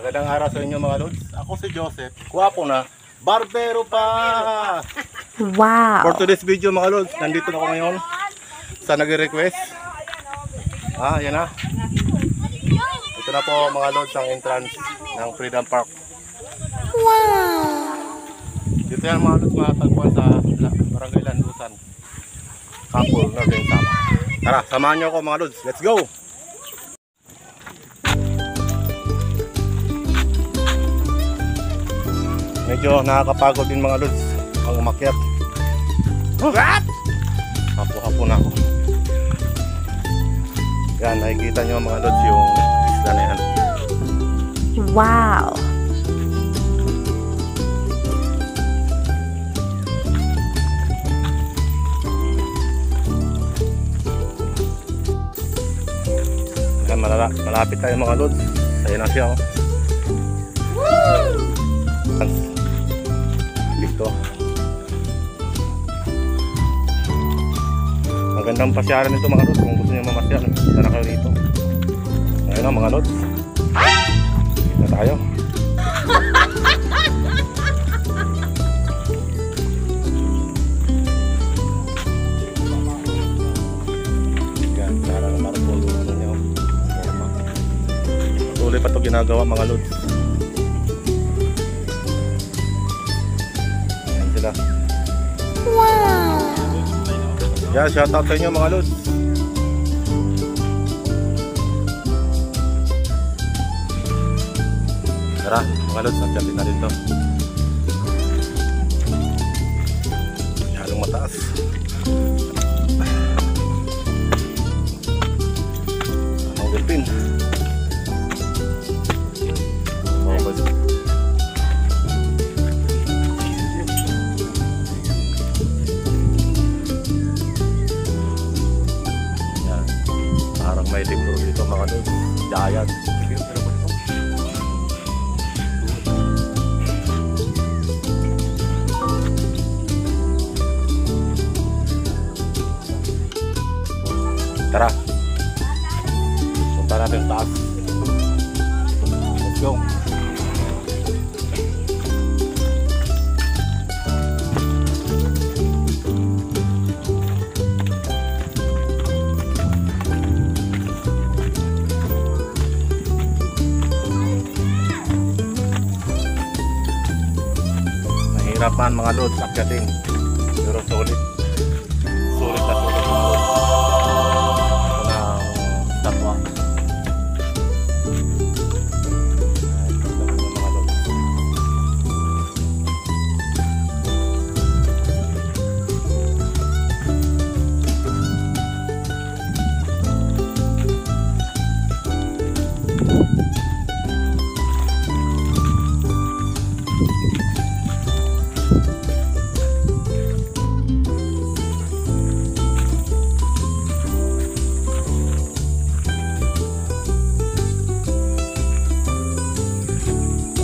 Magandang araw sa inyo mga lods. Ako si Joseph. Guwapo na. Barbero pa! Wow! For today's video mga lods, nandito na ako ngayon sa nag-request. Yan na. Ito na po mga lods ang entrance ng Freedom Park. Wow! Dito yan mga lods, matagpuan sa Barangay Landusan, Kapul, Northern Sama. Tara, samahan nyo ako mga lods. Let's go! Medyo nakakapagod din mga lods ang umakyat. Hapo-hapo na ako. Yan, nakikita nyo mga lods yung isla na yan. Wow! Yan, malapit tayo mga lods. Ayan na siya, oh. Dito magandang pasyaran nito mga lods. Kung gusto nyo mamasyal, punta na kayo dito. Ayun na mga lods, dito na tayo. Yan, parang marpol nyo. Patuloy pa ito ginagawa mga lods. Wow! Yeah, shout out sa inyo mga lods. Tara mga lods, nagchatin na rin to. Masyadong mataas. Ang delphin. May libro dito mga lods, giant. Tara, punta natin taas. Let's go. Hirapan mga lods akyatin, pero sulit na sulit mga lods. Ito na ang statwa. Ito na mga lods.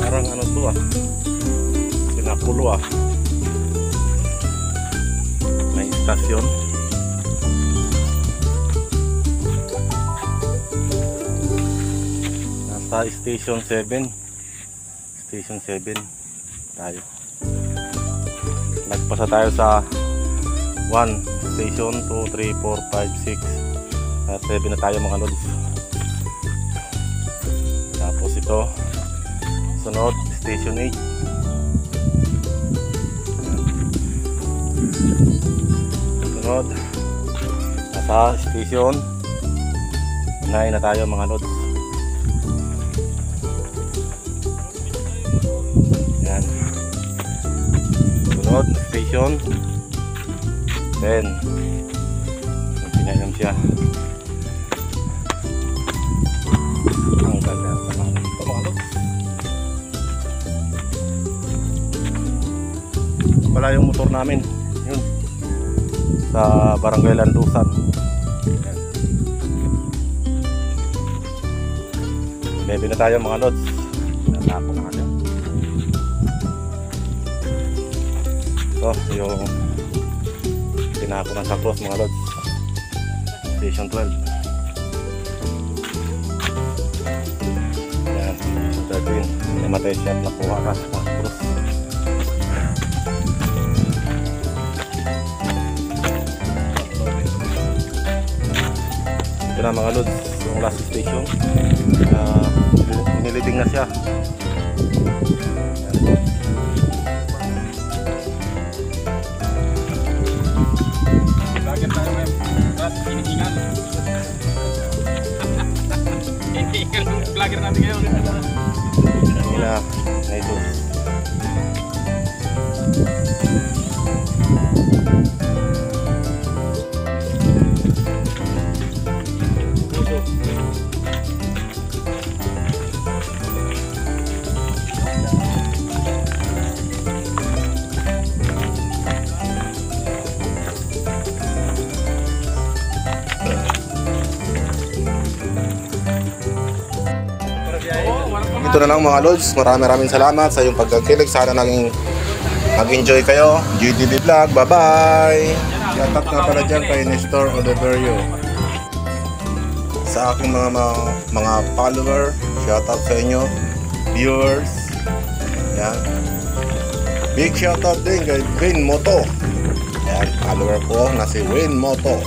Parang ano to Pinakulo may istasyon. Nasa station 7 tayo. Nagpasa tayo sa 1 station, 2, 3, 4, 5, 6 7 na tayo mga lods. Tapos ito sunod, station 8. Sunod, nasa station 9 na tayo mga lods. Yan. Sunod, station 10. Pinayam siya. Ang ganda ng ito mga lods. Wala yung motor namin yun sa Barangay Landusan. Maybe na tayo mga lods. Natapo na kanya. Ito yung tinako ng Sacros mga lods, station 12. Ayan. 13. Namatay siya at nakuha ka sa cross. Ito na mga lods, yung last station. Inilibing na siya. Vlogger tayo ngayon. Hinihingal. Hinihingal yung vlogger natin ngayon. Nila, na ito. Ito na lang mga lods, maraming salamat sa iyong pagkakilig. Sana nag-enjoy kayo. GDB Vlog, bye bye. Shoutout nga pala dyan kay Nestor Oliverio. Sa aking mga follower, shoutout sa inyo, viewers. Yan. Big shoutout din kay Win Moto. Yan, follower ko na si Win Moto.